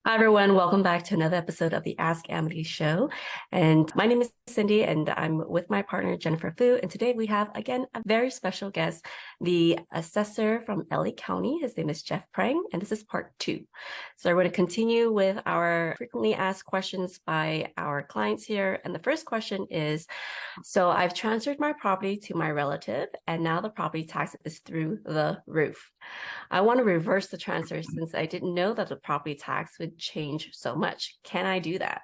Hi, everyone. Welcome back to another episode of the Ask Amity Show. And my name is Cindy, and I'm with my partner, Jennifer Fu. And today we have, again, a very special guest, the assessor from LA County. His name is Jeff Prang, and this is part 2. So we're going to continue with our frequently asked questions by our clients here. And the first question is, so I've transferred my property to my relative, and now the property tax is through the roof. I want to reverse the transfer since I didn't know that the property tax would change so much. Can I do that?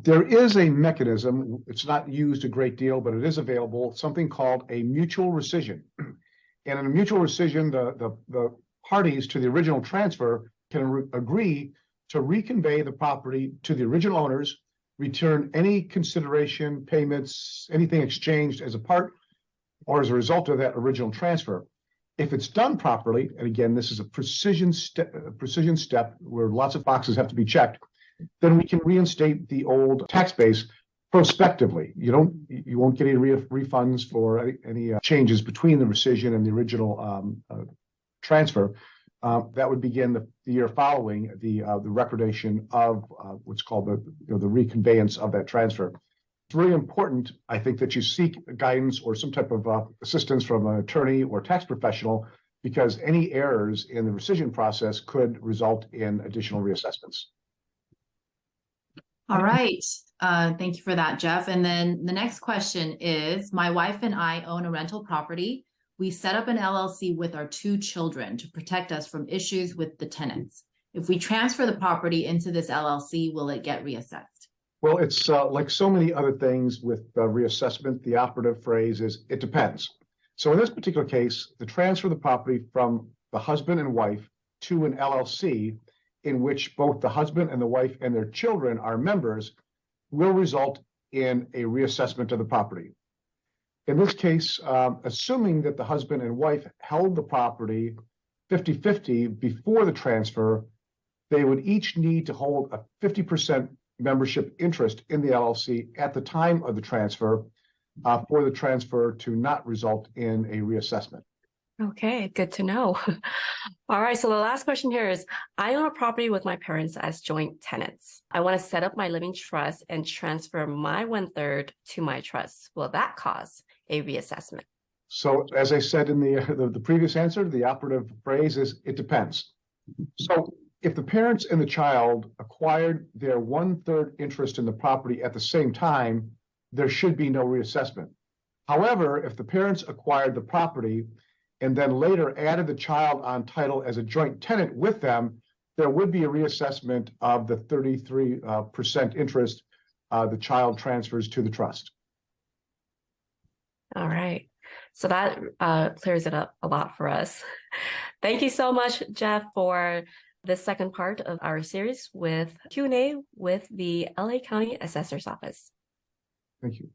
There is a mechanism. It's not used a great deal, but it is available, something called a mutual rescission. And in a mutual rescission, the parties to the original transfer can agree to reconvey the property to the original owners, return any consideration, payments, anything exchanged as a part or as a result of that original transfer. If it's done properly, and again, this is a precision step where lots of boxes have to be checked, then we can reinstate the old tax base prospectively. You won't get any refunds for any changes between the rescission and the original transfer. That would begin the year following the recordation of what's called the reconveyance of that transfer. It's really important, I think, that you seek guidance or some type of assistance from an attorney or tax professional, because any errors in the rescission process could result in additional reassessments. All right. Thank you for that, Jeff. And then the next question is, my wife and I own a rental property. We set up an LLC with our 2 children to protect us from issues with the tenants. If we transfer the property into this LLC, will it get reassessed? Well, it's like so many other things with reassessment, the operative phrase is, it depends. So in this particular case, the transfer of the property from the husband and wife to an LLC, in which both the husband and the wife and their children are members, will result in a reassessment of the property. In this case, assuming that the husband and wife held the property 50-50 before the transfer, they would each need to hold a 50% membership interest in the LLC at the time of the transfer for the transfer to not result in a reassessment. Okay, good to know. All right, so the last question here is, I own a property with my parents as joint tenants. I want to set up my living trust and transfer my 1/3 to my trust. Will that cause a reassessment? So as I said in the previous answer, the operative phrase is, it depends. So if the parents and the child acquired their 1/3 interest in the property at the same time, there should be no reassessment. However, if the parents acquired the property and then later added the child on title as a joint tenant with them, there would be a reassessment of the 33% interest the child transfers to the trust. All right. So that clears it up a lot for us. Thank you so much, Jeff, for this second part of our series with Q&A with the LA County Assessor's Office. Thank you.